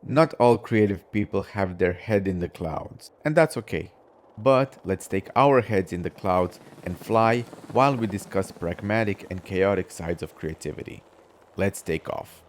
Not all creative people have their head in the clouds, and that's okay. But let's take our heads in the clouds and fly while we discuss pragmatic and chaotic sides of creativity. Let's take off.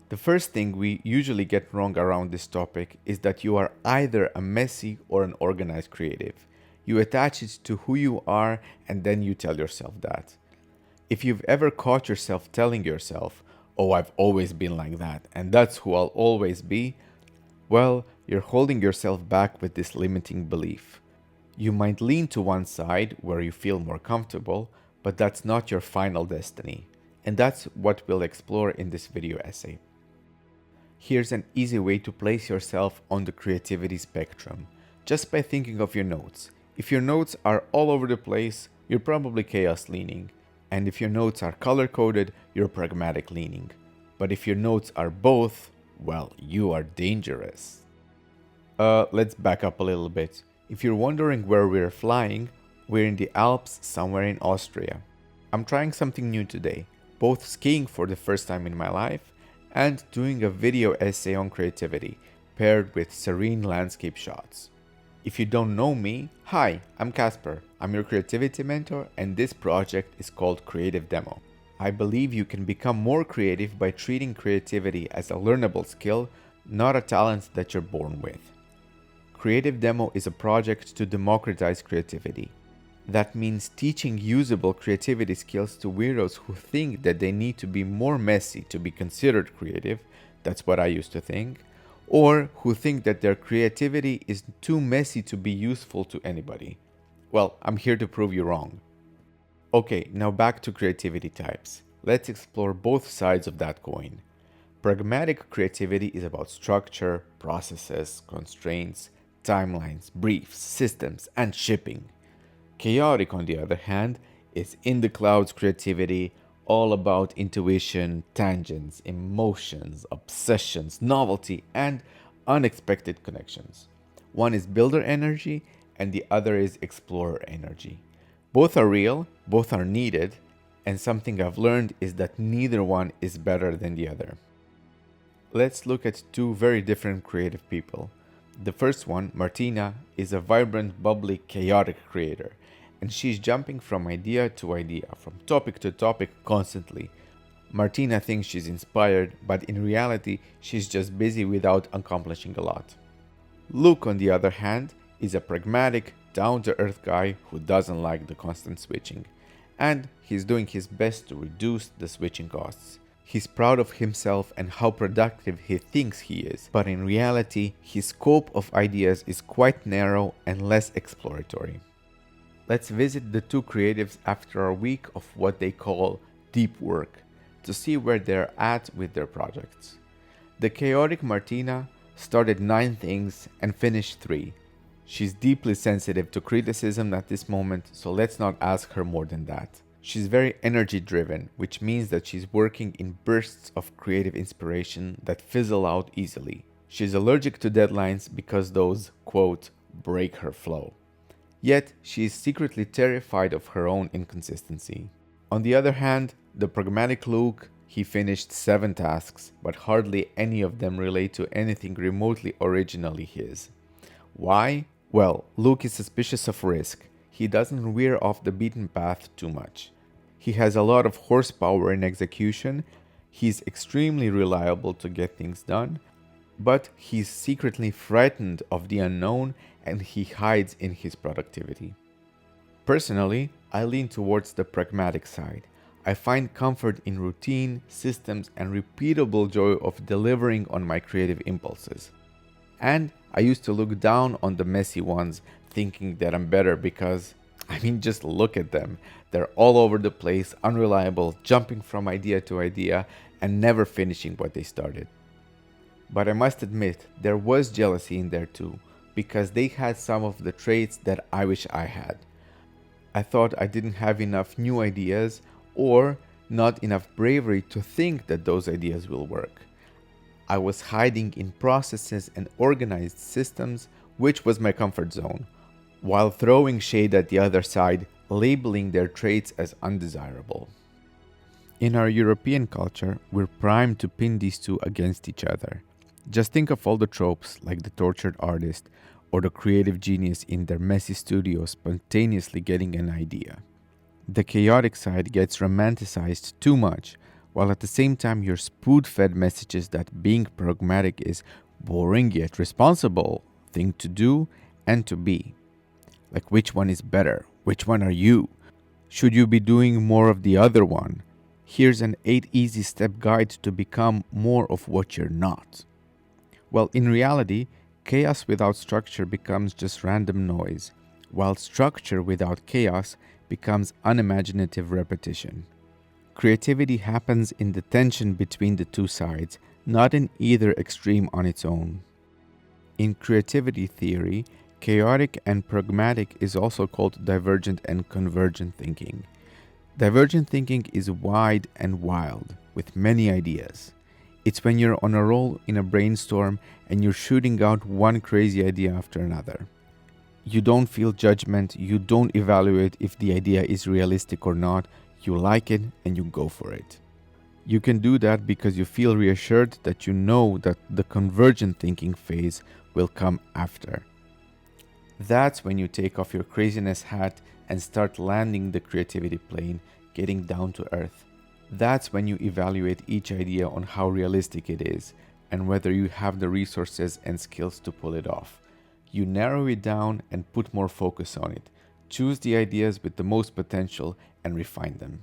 The first thing we usually get wrong around this topic is that you are either a messy or an organized creative. You attach it to who you are and then you tell yourself that. If you've ever caught yourself telling yourself, "Oh, I've always been like that, and that's who I'll always be," well, you're holding yourself back with this limiting belief. You might lean to one side where you feel more comfortable, but that's not your final destiny. And that's what we'll explore in this video essay. Here's an easy way to place yourself on the creativity spectrum, just by thinking of your notes. If your notes are all over the place, you're probably chaos leaning. And if your notes are color-coded, you're pragmatic leaning. But if your notes are both, well, you are dangerous. Let's back up a little bit. If you're wondering where we're flying, we're in the Alps somewhere in Austria. I'm trying something new today, both skiing for the first time in my life and doing a video essay on creativity, paired with serene landscape shots. If you don't know me, hi, I'm Casper. I'm your creativity mentor, and this project is called Creative Demo. I believe you can become more creative by treating creativity as a learnable skill, not a talent that you're born with. Creative Demo is a project to democratize creativity. That means teaching usable creativity skills to weirdos who think that they need to be more messy to be considered creative. That's what I used to think. Or who think that their creativity is too messy to be useful to anybody. Well, I'm here to prove you wrong. Okay, now back to creativity types. Let's explore both sides of that coin. Pragmatic creativity is about structure, processes, constraints, timelines, briefs, systems, and shipping. Chaotic, on the other hand, is in the clouds creativity, all about intuition, tangents, emotions, obsessions, novelty, and unexpected connections. One is builder energy, and the other is explorer energy. Both are real, both are needed, and something I've learned is that neither one is better than the other. Let's look at two very different creative people. The first one, Martina, is a vibrant, bubbly, chaotic creator, and she's jumping from idea to idea, from topic to topic constantly. Martina thinks she's inspired, but in reality, she's just busy without accomplishing a lot. Luke, on the other hand, is a pragmatic, down-to-earth guy who doesn't like the constant switching, and he's doing his best to reduce the switching costs. He's proud of himself and how productive he thinks he is, but in reality, his scope of ideas is quite narrow and less exploratory. Let's visit the two creatives after a week of what they call deep work to see where they're at with their projects. The chaotic Martina started 9 things and finished 3. She's deeply sensitive to criticism at this moment, so let's not ask her more than that. She's very energy driven, which means that she's working in bursts of creative inspiration that fizzle out easily. She's allergic to deadlines because those, quote, break her flow. Yet, she is secretly terrified of her own inconsistency. On the other hand, the pragmatic Luke, he finished 7 tasks, but hardly any of them relate to anything remotely originally his. Why? Well, Luke is suspicious of risk. He doesn't veer off the beaten path too much. He has a lot of horsepower in execution, he's extremely reliable to get things done, but he's secretly frightened of the unknown and he hides in his productivity. Personally, I lean towards the pragmatic side. I find comfort in routine, systems, and repeatable joy of delivering on my creative impulses. And I used to look down on the messy ones, thinking that I'm better because, just look at them. They're all over the place, unreliable, jumping from idea to idea, and never finishing what they started. But I must admit, there was jealousy in there too, because they had some of the traits that I wish I had. I thought I didn't have enough new ideas or not enough bravery to think that those ideas will work. I was hiding in processes and organized systems, which was my comfort zone, while throwing shade at the other side, labeling their traits as undesirable. In our European culture, we're primed to pin these two against each other. Just think of all the tropes like the tortured artist or the creative genius in their messy studio spontaneously getting an idea. The chaotic side gets romanticized too much, while at the same time you're spoon-fed messages that being pragmatic is boring yet responsible thing to do and to be. Like which one is better? Which one are you? Should you be doing more of the other one? Here's an 8 easy step guide to become more of what you're not. Well, in reality, chaos without structure becomes just random noise, while structure without chaos becomes unimaginative repetition. Creativity happens in the tension between the two sides, not in either extreme on its own. In creativity theory, chaotic and pragmatic is also called divergent and convergent thinking. Divergent thinking is wide and wild, with many ideas. It's when you're on a roll in a brainstorm and you're shooting out one crazy idea after another. You don't feel judgment, you don't evaluate if the idea is realistic or not, you like it and you go for it. You can do that because you feel reassured that you know that the convergent thinking phase will come after. That's when you take off your craziness hat and start landing the creativity plane, getting down to earth. That's when you evaluate each idea on how realistic it is and whether you have the resources and skills to pull it off. You narrow it down and put more focus on it. Choose the ideas with the most potential and refine them.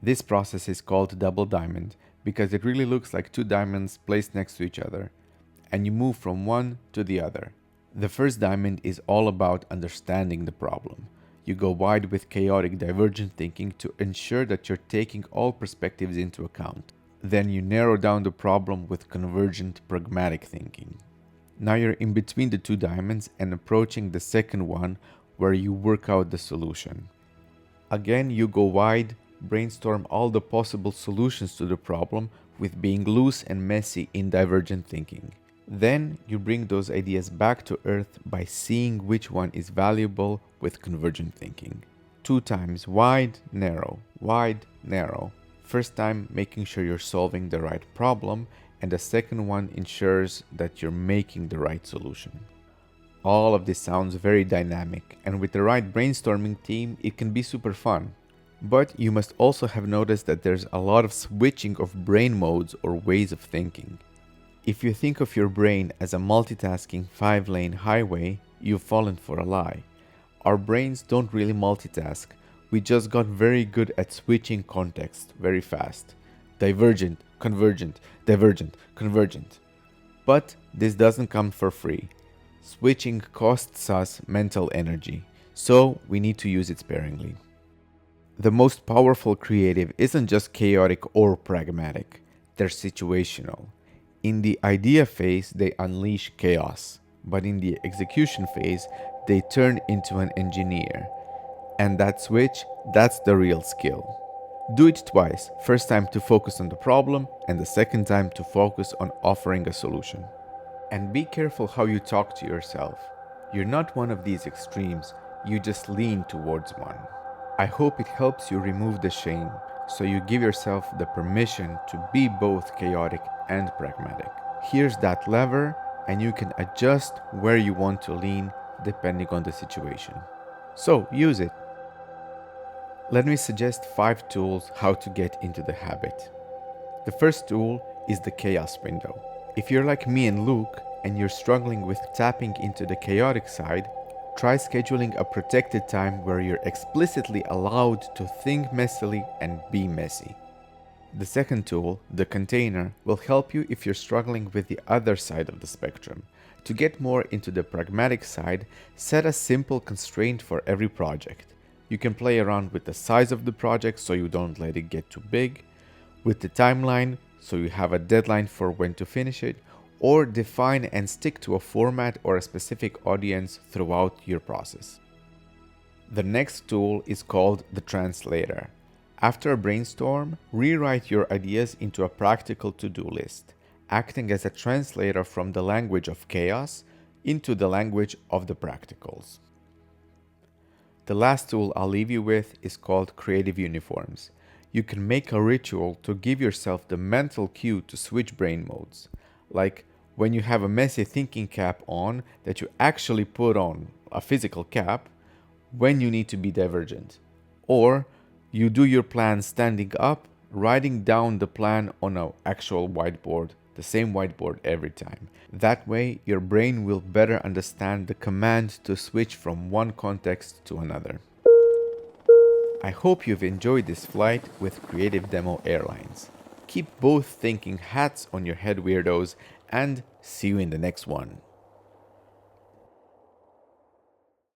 This process is called double diamond because it really looks like two diamonds placed next to each other, and you move from one to the other. The first diamond is all about understanding the problem. You go wide with chaotic divergent thinking to ensure that you're taking all perspectives into account. Then you narrow down the problem with convergent pragmatic thinking. Now you're in between the two diamonds and approaching the second one where you work out the solution. Again, you go wide, brainstorm all the possible solutions to the problem with being loose and messy in divergent thinking. Then you bring those ideas back to earth by seeing which one is valuable with convergent thinking. 2 times wide, narrow, wide, narrow. First time making sure you're solving the right problem, and the second one ensures that you're making the right solution. All of this sounds very dynamic, and with the right brainstorming team, it can be super fun. But you must also have noticed that there's a lot of switching of brain modes or ways of thinking. If you think of your brain as a multitasking 5-lane highway, you've fallen for a lie. Our brains don't really multitask. We just got very good at switching context very fast. Divergent, convergent, divergent, convergent. But this doesn't come for free. Switching costs us mental energy, so we need to use it sparingly. The most powerful creative isn't just chaotic or pragmatic, they're situational. In the idea phase, they unleash chaos, but in the execution phase, they turn into an engineer. And that switch, that's the real skill. Do it twice, first time to focus on the problem, and the second time to focus on offering a solution. And be careful how you talk to yourself. You're not one of these extremes, you just lean towards one. I hope it helps you remove the shame, so you give yourself the permission to be both chaotic and pragmatic. Here's that lever, and you can adjust where you want to lean depending on the situation. So use it. Let me suggest 5 tools how to get into the habit. The first tool is the chaos window. If you're like me and Luke and you're struggling with tapping into the chaotic side, try scheduling a protected time where you're explicitly allowed to think messily and be messy. The second tool, the container, will help you if you're struggling with the other side of the spectrum. To get more into the pragmatic side, set a simple constraint for every project. You can play around with the size of the project so you don't let it get too big, with the timeline so you have a deadline for when to finish it, or define and stick to a format or a specific audience throughout your process. The next tool is called the translator. After a brainstorm, rewrite your ideas into a practical to-do list, acting as a translator from the language of chaos into the language of the practicals. The last tool I'll leave you with is called creative uniforms. You can make a ritual to give yourself the mental cue to switch brain modes. Like when you have a messy thinking cap on that you actually put on a physical cap when you need to be divergent. Or you do your plan standing up, writing down the plan on an actual whiteboard, the same whiteboard every time. That way, your brain will better understand the command to switch from one context to another. I hope you've enjoyed this flight with Creative Demo Airlines. Keep both thinking hats on your head, weirdos, and see you in the next one.